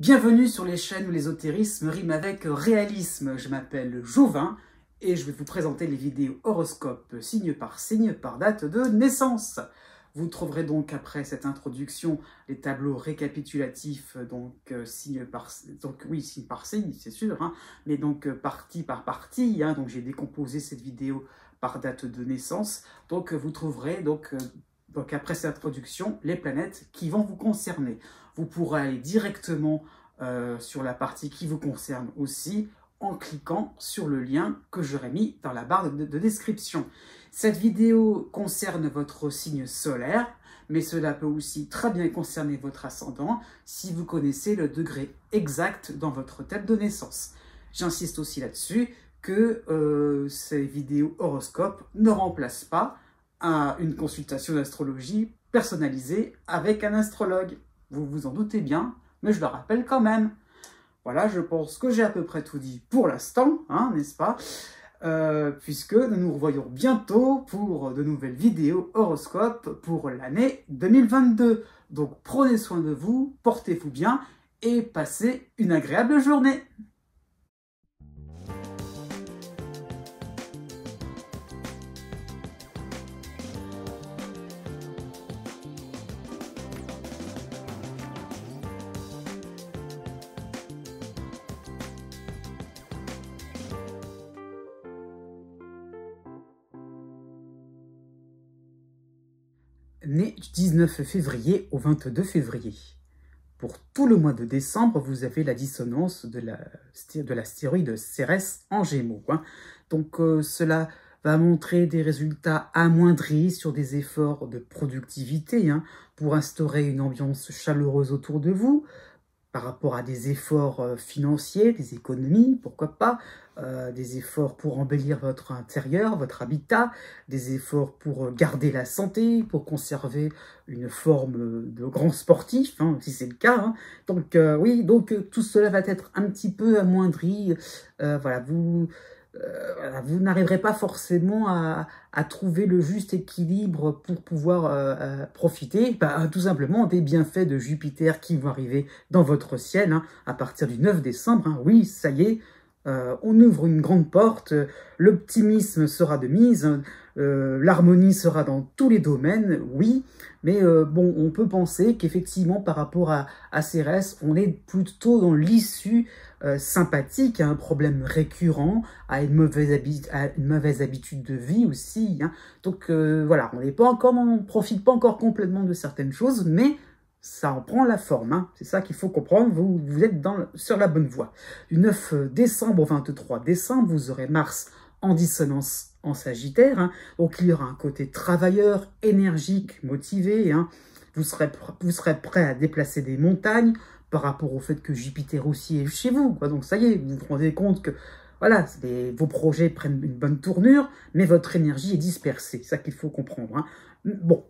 Bienvenue sur les chaînes où l'ésotérisme rime avec réalisme. Je m'appelle Jovin et je vais vous présenter les vidéos horoscopes signe, par date de naissance. Vous trouverez donc après cette introduction les tableaux récapitulatifs, signe par signe, c'est sûr, hein, mais donc partie par partie. Donc j'ai décomposé cette vidéo par date de naissance. Donc vous trouverez donc après cette introduction les planètes qui vont vous concerner. Vous pourrez aller directement sur la partie qui vous concerne aussi en cliquant sur le lien que j'aurai mis dans la barre de description. Cette vidéo concerne votre signe solaire, mais cela peut aussi très bien concerner votre ascendant si vous connaissez le degré exact dans votre date de naissance. J'insiste aussi là-dessus que ces vidéos horoscopes ne remplacent pas une consultation d'astrologie personnalisée avec un astrologue. Vous vous en doutez bien, mais je le rappelle quand même. Voilà, je pense que j'ai à peu près tout dit pour l'instant, hein, n'est-ce pas? Puisque nous nous revoyons bientôt pour de nouvelles vidéos horoscopes pour l'année 2022. Donc prenez soin de vous, portez-vous bien et passez une agréable journée. Né du 19 février au 22 février. Pour tout le mois de décembre, vous avez la dissonance de l'astéroïde Cérès en Gémeaux. Donc cela va montrer des résultats amoindris sur des efforts de productivité pour instaurer une ambiance chaleureuse autour de vous, par rapport à des efforts financiers, des économies, pourquoi pas, des efforts pour embellir votre intérieur, votre habitat, des efforts pour garder la santé, pour conserver une forme de grand sportif, si c'est le cas. Donc oui, tout cela va être un petit peu amoindri. Voilà, vous n'arriverez pas forcément à trouver le juste équilibre pour pouvoir profiter tout simplement des bienfaits de Jupiter qui vont arriver dans votre ciel à partir du 9 décembre. Oui, ça y est, on ouvre une grande porte, l'optimisme sera de mise, l'harmonie sera dans tous les domaines, oui, mais bon, on peut penser qu'effectivement par rapport à Cérès, on est plutôt dans l'issue sympathique, à un problème récurrent, à une mauvaise habitude de vie aussi. Donc voilà, on profite pas encore complètement de certaines choses, mais ça en prend la forme. C'est ça qu'il faut comprendre, vous êtes sur la bonne voie. Du 9 décembre au 23 décembre, vous aurez Mars en dissonance en Sagittaire. Donc il y aura un côté travailleur, énergique, motivé. Vous serez prêt à déplacer des montagnes, par rapport au fait que Jupiter aussi est chez vous. Donc ça y est, vous vous rendez compte que voilà, vos projets prennent une bonne tournure, mais votre énergie est dispersée. C'est ça qu'il faut comprendre. Bon,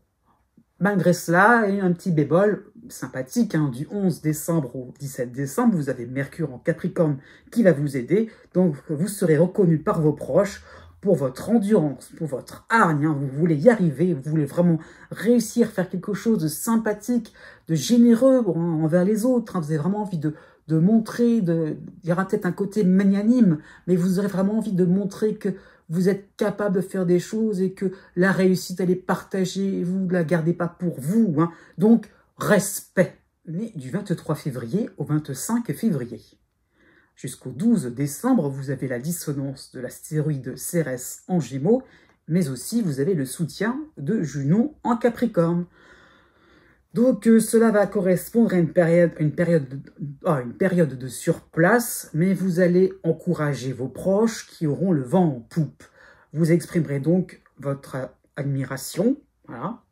malgré cela, il y a un petit bémol sympathique. Du 11 décembre au 17 décembre, vous avez Mercure en Capricorne qui va vous aider. Donc vous serez reconnu par vos proches pour votre endurance, pour votre hargne, vous voulez y arriver, vous voulez vraiment réussir, faire quelque chose de sympathique, de généreux envers les autres, vous avez vraiment envie de montrer, il y aura peut-être un côté magnanime, mais vous aurez vraiment envie de montrer que vous êtes capable de faire des choses et que la réussite, elle est partagée, et vous ne la gardez pas pour vous. Donc, respect. Né du 23 février au 25 février. Jusqu'au 12 décembre, vous avez la dissonance de l'astéroïde Cérès en Gémeaux, mais aussi vous avez le soutien de Junon en Capricorne. Donc cela va correspondre à une période de surplace, mais vous allez encourager vos proches qui auront le vent en poupe. Vous exprimerez donc votre admiration. Voilà.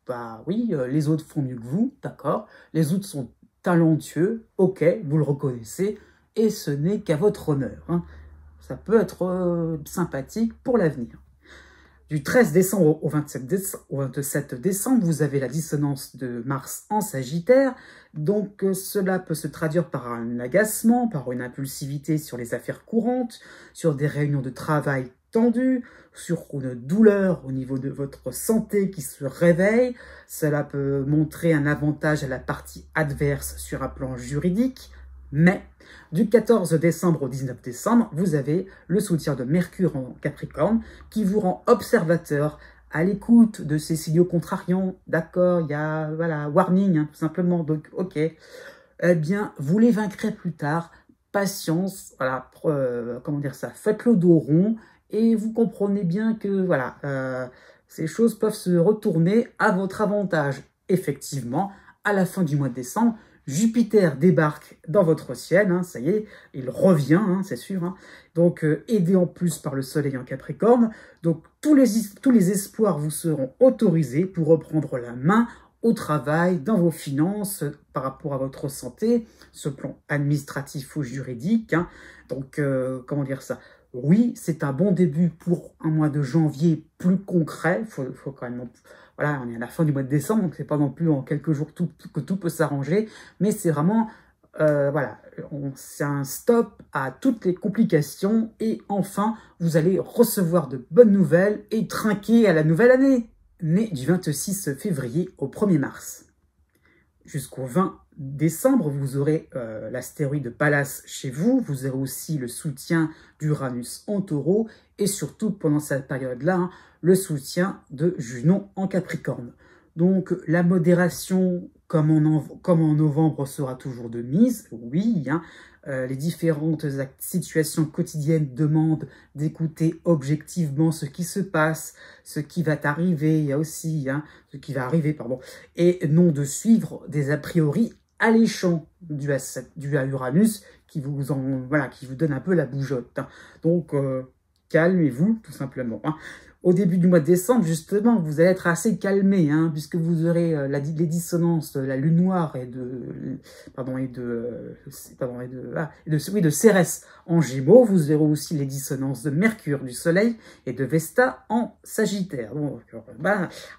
Oui, les autres font mieux que vous, d'accord. Les autres sont talentueux, ok, vous le reconnaissez. Et ce n'est qu'à votre honneur. Ça peut être sympathique pour l'avenir. Du 13 décembre au 27 décembre, vous avez la dissonance de Mars en Sagittaire. Donc cela peut se traduire par un agacement, par une impulsivité sur les affaires courantes, sur des réunions de travail tendues, sur une douleur au niveau de votre santé qui se réveille. Cela peut montrer un avantage à la partie adverse sur un plan juridique. Mais du 14 décembre au 19 décembre, vous avez le soutien de Mercure en Capricorne qui vous rend observateur, à l'écoute de ces signaux contrariants. D'accord, il y a, voilà, warning, hein, tout simplement, donc ok. Eh bien, vous les vaincrez plus tard. Patience, voilà, comment dire ça, faites le dos rond et vous comprenez bien que, voilà, ces choses peuvent se retourner à votre avantage. Effectivement, à la fin du mois de décembre, Jupiter débarque dans votre ciel, hein, ça y est, il revient, hein, c'est sûr. Hein. Donc, aidé en plus par le Soleil en Capricorne, donc tous les espoirs vous seront autorisés pour reprendre la main au travail, dans vos finances, par rapport à votre santé, ce plan administratif ou juridique. Hein. Donc, comment dire ça? Oui, c'est un bon début pour un mois de janvier plus concret. Faut quand même... Voilà, on est à la fin du mois de décembre, donc c'est pas non plus en quelques jours que tout peut s'arranger, mais c'est vraiment, voilà, c'est un stop à toutes les complications, et enfin, vous allez recevoir de bonnes nouvelles et trinquer à la nouvelle année. Né du 26 février au 1er mars. Jusqu'au 20 décembre, vous aurez l'astéroïde Pallas chez vous, vous aurez aussi le soutien d'Uranus en Taureau, et surtout, pendant cette période-là, hein, le soutien de Junon en Capricorne. Donc, la modération, comme en novembre, sera toujours de mise, oui, hein, les différentes situations quotidiennes demandent d'écouter objectivement ce qui se passe, ce qui va arriver, il y a aussi, hein, ce qui va arriver, pardon, et non de suivre des a priori alléchants dû à Uranus qui vous donne un peu la bougeotte. Hein. Donc, calmez-vous, tout simplement. Hein. Au début du mois de décembre, justement, vous allez être assez calmé, hein, puisque vous aurez les dissonances de la lune noire et de Cérès en Gémeaux. Vous aurez aussi les dissonances de Mercure, du Soleil et de Vesta en Sagittaire. Donc,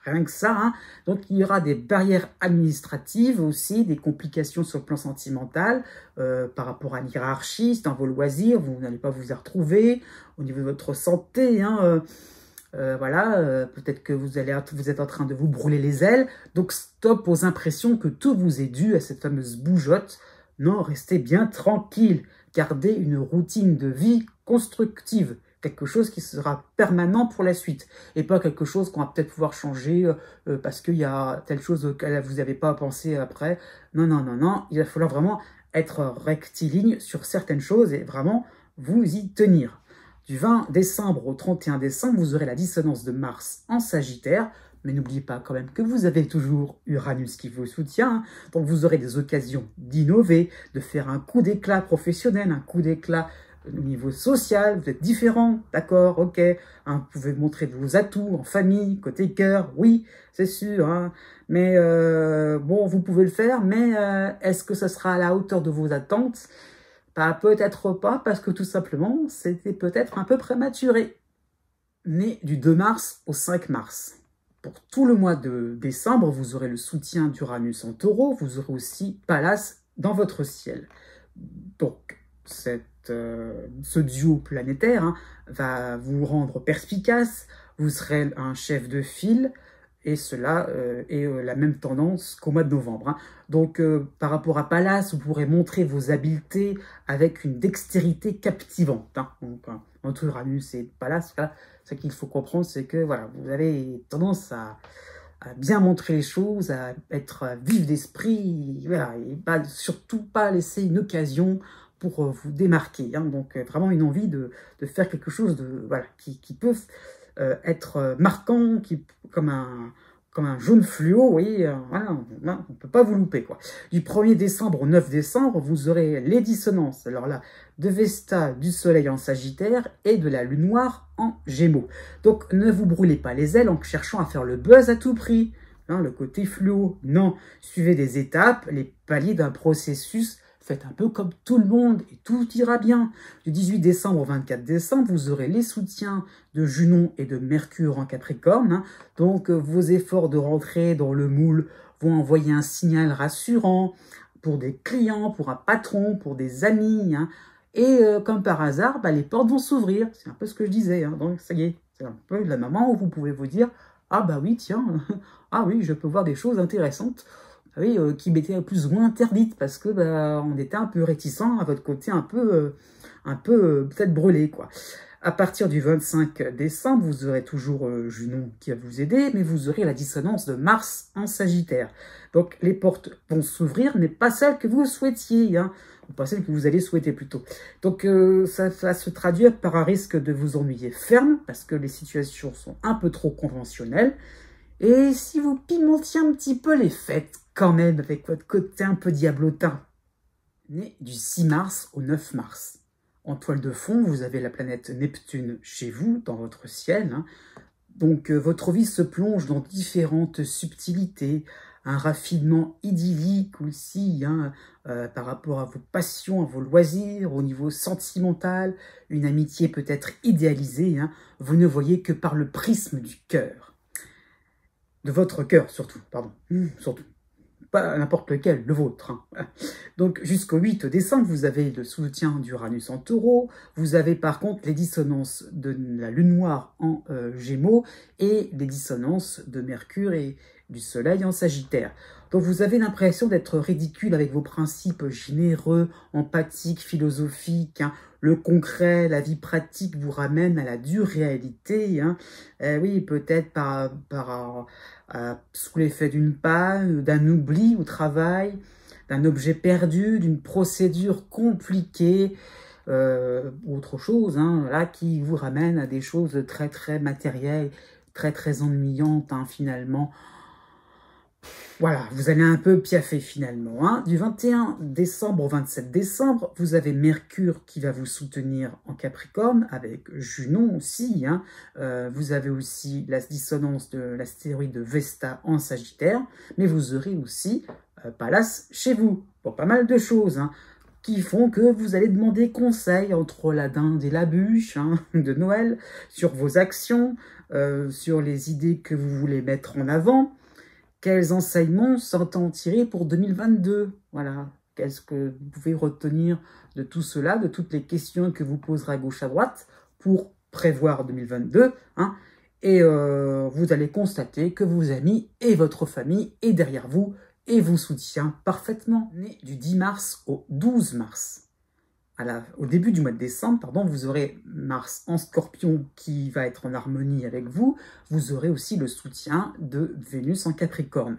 rien que ça. Hein. Donc, il y aura des barrières administratives aussi, des complications sur le plan sentimental, par rapport à l'hierarchie, dans vos loisirs, vous n'allez pas vous y retrouver. Au niveau de votre santé, hein, voilà, peut-être que vous êtes en train de vous brûler les ailes. Donc, stop aux impressions que tout vous est dû à cette fameuse bougeotte. Non, restez bien tranquille. Gardez une routine de vie constructive. Quelque chose qui sera permanent pour la suite. Et pas quelque chose qu'on va peut-être pouvoir changer parce qu'il y a telle chose auquel vous n'avez pas pensé après. Non, non, non, non. Il va falloir vraiment être rectiligne sur certaines choses et vraiment vous y tenir. Du 20 décembre au 31 décembre, vous aurez la dissonance de Mars en Sagittaire, mais n'oubliez pas quand même que vous avez toujours Uranus qui vous soutient, hein. Donc vous aurez des occasions d'innover, de faire un coup d'éclat professionnel, un coup d'éclat au niveau social, vous êtes différent, d'accord, ok, hein, vous pouvez montrer vos atouts en famille, côté cœur, oui, c'est sûr, hein, mais bon, vous pouvez le faire, mais est-ce que ça sera à la hauteur de vos attentes? Bah, peut-être pas, parce que tout simplement, c'était peut-être un peu prématuré. Né du 2 mars au 5 mars. Pour tout le mois de décembre, vous aurez le soutien d'Uranus en Taureau, vous aurez aussi Pallas dans votre ciel. Donc, ce duo planétaire hein, va vous rendre perspicace, vous serez un chef de file, et cela est la même tendance qu'au mois de novembre. Hein. Donc, par rapport à Pallas, vous pourrez montrer vos habiletés avec une dextérité captivante. Hein. Donc, entre Uranus et Pallas, voilà, ce qu'il faut comprendre, c'est que voilà, vous avez tendance à bien montrer les choses, à être vif d'esprit, voilà, et surtout pas laisser une occasion pour vous démarquer. Hein. Donc, vraiment une envie de faire quelque chose voilà, qui peut... être marquant, comme un jaune fluo, oui, voilà, on ne peut pas vous louper, quoi. Du 1er décembre au 9 décembre, vous aurez les dissonances, alors là, de Vesta, du Soleil en Sagittaire et de la Lune Noire en Gémeaux. Donc, ne vous brûlez pas les ailes en cherchant à faire le buzz à tout prix, hein, le côté fluo, non. Suivez des étapes, les paliers d'un processus. Faites un peu comme tout le monde et tout ira bien. Du 18 décembre au 24 décembre, vous aurez les soutiens de Junon et de Mercure en Capricorne. Hein. Donc, vos efforts de rentrer dans le moule vont envoyer un signal rassurant pour des clients, pour un patron, pour des amis. Hein. Et comme par hasard, bah, les portes vont s'ouvrir. C'est un peu ce que je disais. Hein. Donc, ça y est, c'est un peu le moment où vous pouvez vous dire « Ah bah oui, tiens, ah oui, je peux voir des choses intéressantes. » oui, qui m'était plus ou moins interdite parce que bah, on était un peu réticent à votre côté un peu peut-être brûlé, quoi. À partir du 25 décembre, vous aurez toujours Junon qui va vous aider, mais vous aurez la dissonance de Mars en Sagittaire. Donc les portes vont s'ouvrir, mais pas celles que vous souhaitiez, hein, ou pas celles que vous allez souhaiter plutôt. Donc ça va se traduire par un risque de vous ennuyer ferme, parce que les situations sont un peu trop conventionnelles. Et si vous pimentiez un petit peu les fêtes, quand même, avec votre côté un peu diablotin, né du 6 mars au 9 mars. En toile de fond, vous avez la planète Neptune chez vous, dans votre ciel. Hein. Donc, votre vie se plonge dans différentes subtilités, un raffinement idyllique aussi, hein, par rapport à vos passions, à vos loisirs, au niveau sentimental, une amitié peut-être idéalisée. Hein. Vous ne voyez que par le prisme du cœur. De votre cœur, surtout, pardon, surtout. Pas n'importe lequel, le vôtre. Hein. Donc jusqu'au 8 décembre, vous avez le soutien d'Uranus en taureau, vous avez par contre les dissonances de la lune noire en gémeaux et les dissonances de Mercure et du soleil en sagittaire. Donc vous avez l'impression d'être ridicule avec vos principes généreux, empathiques, philosophiques. Hein. Le concret, la vie pratique vous ramène à la dure réalité. Hein. Oui, peut-être sous l'effet d'une panne, d'un oubli au travail, d'un objet perdu, d'une procédure compliquée, ou autre chose, hein, là, qui vous ramène à des choses très très matérielles, très très ennuyantes, hein, finalement. Voilà, vous allez un peu piaffer finalement. Hein. Du 21 décembre au 27 décembre, vous avez Mercure qui va vous soutenir en Capricorne, avec Junon aussi. Hein. Vous avez aussi la dissonance de l'astéroïde Vesta en Sagittaire, mais vous aurez aussi Pallas chez vous. Bon, pas mal de choses, hein, qui font que vous allez demander conseil entre la dinde et la bûche, hein, de Noël, sur vos actions, sur les idées que vous voulez mettre en avant. Quels enseignements sont-en tirés pour 2022? Voilà, qu'est-ce que vous pouvez retenir de tout cela, de toutes les questions que vous poserez à gauche à droite pour prévoir 2022, hein, et vous allez constater que vos amis et votre famille est derrière vous et vous soutient parfaitement. Né du 10 mars au 12 mars. Au début du mois de décembre, pardon, vous aurez Mars en Scorpion qui va être en harmonie avec vous. Vous aurez aussi le soutien de Vénus en Capricorne.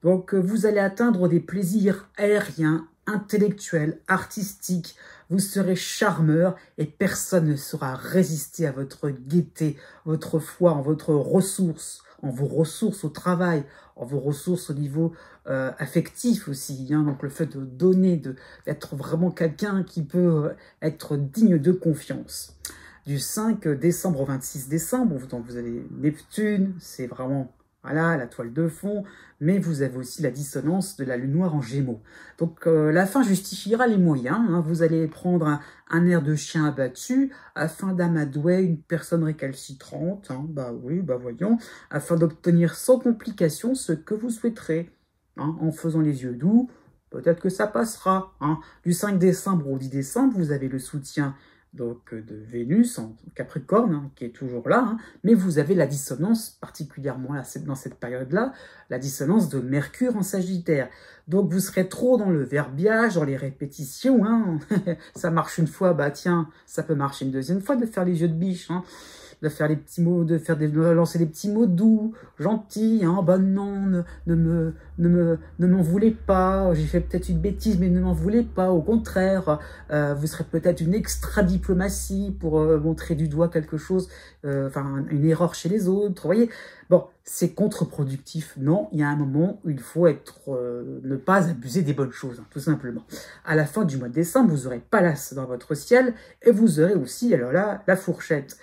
Donc, vous allez atteindre des plaisirs aériens, intellectuels, artistiques. Vous serez charmeur et personne ne saura résister à votre gaieté, votre foi en votre ressource, en vos ressources au travail, en vos ressources au niveau affectif aussi. Hein. Donc le fait de donner, d'être vraiment quelqu'un qui peut être digne de confiance. Du 5 décembre au 26 décembre, donc vous avez Neptune, c'est vraiment voilà, la toile de fond, mais vous avez aussi la dissonance de la lune noire en Gémeaux. Donc la fin justifiera les moyens. Hein. Vous allez prendre un air de chien abattu afin d'amadouer une personne récalcitrante. Hein. Bah oui, bah voyons, afin d'obtenir sans complication ce que vous souhaiterez. Hein. En faisant les yeux doux, peut-être que ça passera. Hein. Du 5 décembre au 10 décembre, vous avez le soutien donc de Vénus en Capricorne, hein, qui est toujours là, hein, mais vous avez la dissonance, particulièrement là, dans cette période-là, la dissonance de Mercure en Sagittaire. Donc vous serez trop dans le verbiage, dans les répétitions, hein. Ça marche une fois, bah tiens, ça peut marcher une deuxième fois de faire les yeux de biche, hein. De faire les petits mots, de lancer des petits mots doux, gentils, hein, bah non, ne m'en voulez pas, j'ai fait peut-être une bêtise, mais ne m'en voulez pas, au contraire, vous serez peut-être une extra-diplomatie pour montrer du doigt quelque chose, enfin une erreur chez les autres, vous voyez. Bon, c'est contre-productif, non, il y a un moment où il faut ne pas abuser des bonnes choses, hein, tout simplement. À la fin du mois de décembre, vous aurez Pallas dans votre ciel, et vous aurez aussi, alors là, la fourchette.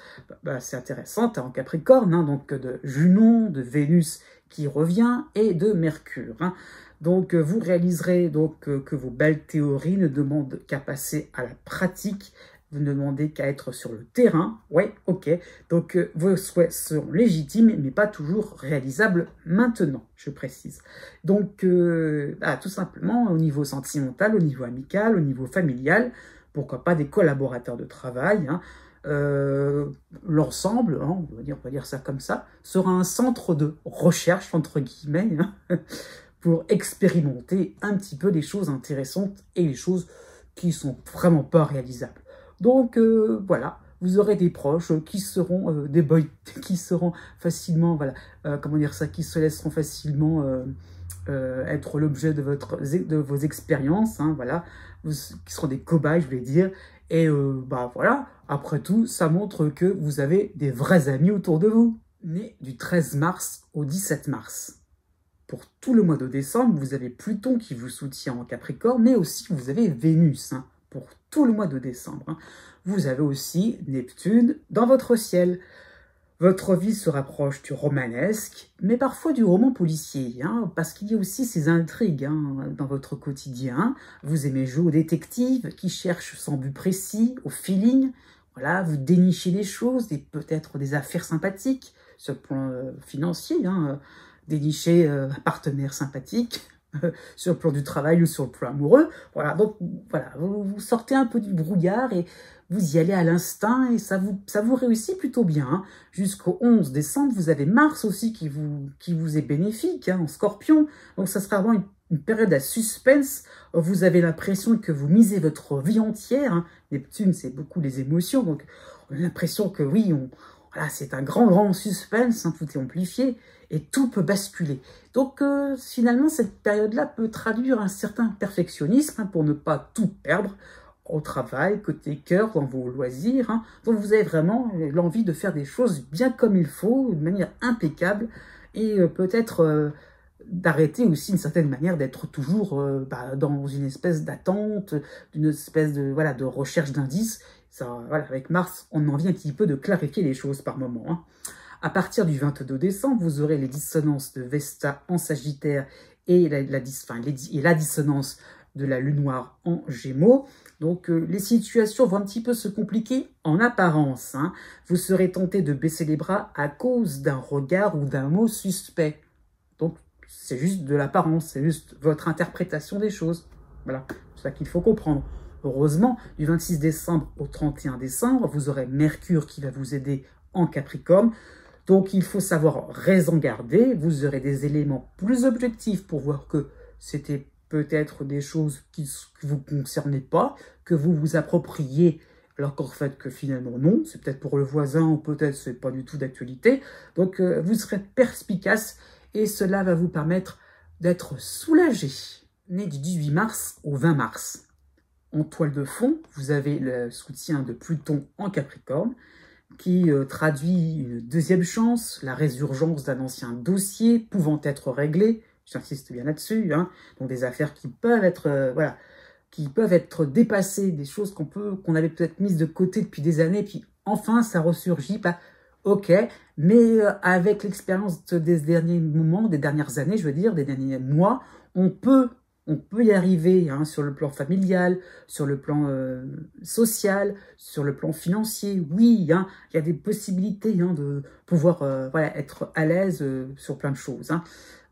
C'est intéressant, en Capricorne, hein, donc de Junon, de Vénus qui revient, et de Mercure. Hein. Donc vous réaliserez donc que vos belles théories ne demandent qu'à passer à la pratique. Vous ne demandez qu'à être sur le terrain. Ouais, ok. Donc, vos souhaits seront légitimes, mais pas toujours réalisables maintenant, je précise. Donc, tout simplement, au niveau sentimental, au niveau amical, au niveau familial, pourquoi pas des collaborateurs de travail, hein, l'ensemble, hein, on va dire ça comme ça, sera un centre de recherche, entre guillemets, hein, pour expérimenter un petit peu les choses intéressantes et les choses qui sont vraiment pas réalisables. Donc voilà, vous aurez des proches qui seront des boys, qui seront facilement, voilà, comment dire ça, qui se laisseront facilement être l'objet de vos expériences, hein, voilà, qui seront des cobayes, je voulais dire. Et bah voilà, après tout, ça montre que vous avez des vrais amis autour de vous. Né du 13 mars au 17 mars. Pour tout le mois de décembre, vous avez Pluton qui vous soutient en Capricorne, mais aussi vous avez Vénus, hein, pour tout le mois de décembre. Hein. Vous avez aussi Neptune dans votre ciel. Votre vie se rapproche du romanesque, mais parfois du roman policier, hein, parce qu'il y a aussi ces intrigues hein, dans votre quotidien. Vous aimez jouer au détective qui cherche sans but précis, au feeling. Voilà, vous dénichez des choses, peut-être des affaires sympathiques sur le plan financier, hein, dénicher un partenaire sympathique sur le plan du travail ou sur le plan amoureux. Voilà, donc voilà, vous sortez un peu du brouillard et vous y allez à l'instinct et ça vous réussit plutôt bien. Hein. Jusqu'au 11 décembre, vous avez Mars aussi qui vous est bénéfique hein, en Scorpion. Donc ça sera vraiment une période à suspense. Vous avez l'impression que vous misez votre vie entière. Hein. Neptune, c'est beaucoup les émotions. Donc on a l'impression que oui, voilà, c'est un grand suspense. Hein, tout est amplifié et tout peut basculer. Donc finalement, cette période-là peut traduire un certain perfectionnisme hein, pour ne pas tout perdre au travail, côté cœur, dans vos loisirs. Hein. Donc vous avez vraiment l'envie de faire des choses bien comme il faut, de manière impeccable, et peut-être d'arrêter aussi, d'une certaine manière, d'être toujours dans une espèce d'attente, d'une espèce de, voilà, de recherche d'indices. Voilà, avec Mars, on en vient un petit peu de clarifier les choses par moment. Hein. À partir du 22 décembre, vous aurez les dissonances de Vesta en Sagittaire et la dissonance de la Lune noire en Gémeaux. Donc les situations vont un petit peu se compliquer en apparence. Hein. Vous serez tenté de baisser les bras à cause d'un regard ou d'un mot suspect. Donc c'est juste de l'apparence, c'est juste votre interprétation des choses. Voilà, c'est ça qu'il faut comprendre. Heureusement, du 26 décembre au 31 décembre, vous aurez Mercure qui va vous aider en Capricorne. Donc il faut savoir raison garder. Vous aurez des éléments plus objectifs pour voir que c'était peut-être des choses qui ne vous concernaient pas, que vous vous appropriez, alors qu'en fait que finalement non, c'est peut-être pour le voisin ou peut-être c'est pas du tout d'actualité. Donc vous serez perspicace et cela va vous permettre d'être soulagé. Né du 18 mars au 20 mars. En toile de fond, vous avez le soutien de Pluton en Capricorne, qui traduit une deuxième chance, la résurgence d'un ancien dossier pouvant être réglé. J'insiste bien là-dessus, hein. Donc des affaires qui peuvent être, voilà, qui peuvent être dépassées, des choses qu'on avait peut-être mises de côté depuis des années, puis enfin ça ressurgit. Bah, ok, mais avec l'expérience des derniers moments, des dernières années, je veux dire, des derniers mois, on peut y arriver hein, sur le plan familial, sur le plan social, sur le plan financier. Oui, hein, il y a des possibilités hein, de pouvoir voilà, être à l'aise sur plein de choses. Hein.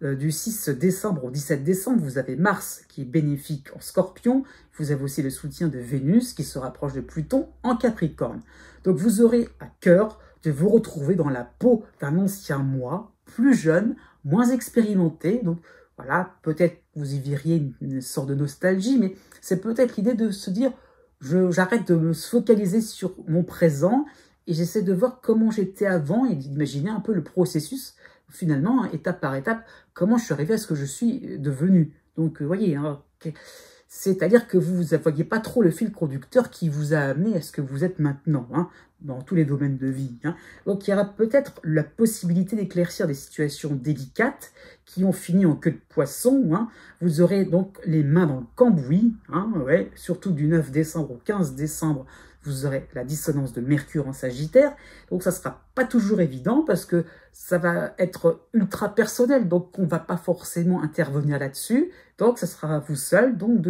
Du 6 décembre au 17 décembre, vous avez Mars qui est bénéfique en Scorpion. Vous avez aussi le soutien de Vénus qui se rapproche de Pluton en Capricorne. Donc vous aurez à cœur de vous retrouver dans la peau d'un ancien moi, plus jeune, moins expérimenté. Donc voilà, peut-être vous y verriez une sorte de nostalgie, mais c'est peut-être l'idée de se dire, j'arrête de me focaliser sur mon présent et j'essaie de voir comment j'étais avant et d'imaginer un peu le processus, finalement, étape par étape, comment je suis arrivé à ce que je suis devenu. Donc, vous voyez, hein, c'est-à-dire que vous ne voyez pas trop le fil conducteur qui vous a amené à ce que vous êtes maintenant, hein, dans tous les domaines de vie. Hein. Donc il y aura peut-être la possibilité d'éclaircir des situations délicates qui ont fini en queue de poisson. Hein. Vous aurez donc les mains dans le cambouis, hein, ouais, surtout du 9 décembre au 15 décembre, vous aurez la dissonance de Mercure en Sagittaire. Donc ça ne sera pas toujours évident parce que ça va être ultra personnel, donc on ne va pas forcément intervenir là-dessus. Donc ça sera à vous seul donc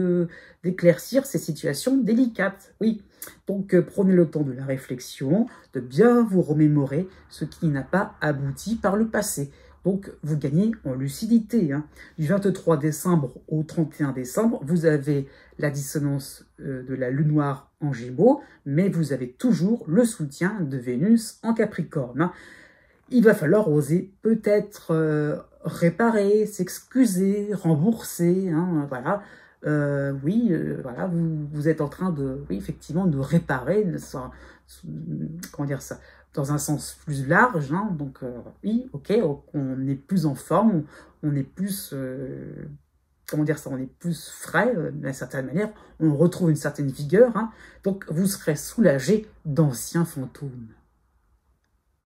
d'éclaircir ces situations délicates. Oui. Donc prenez le temps de la réflexion, de bien vous remémorer ce qui n'a pas abouti par le passé. Donc vous gagnez en lucidité. Hein. Du 23 décembre au 31 décembre, vous avez la dissonance de la Lune noire en Gémeaux, mais vous avez toujours le soutien de Vénus en Capricorne. Hein. Il va falloir oser peut-être réparer, s'excuser, rembourser, hein, voilà. Oui, voilà, vous êtes en train de, oui, effectivement, de réparer, comment dire ça, dans un sens plus large, hein, donc oui, ok, on est plus en forme, on est plus, comment dire ça, on est plus frais, d'une certaine manière, on retrouve une certaine vigueur, hein, donc vous serez soulagé d'anciens fantômes.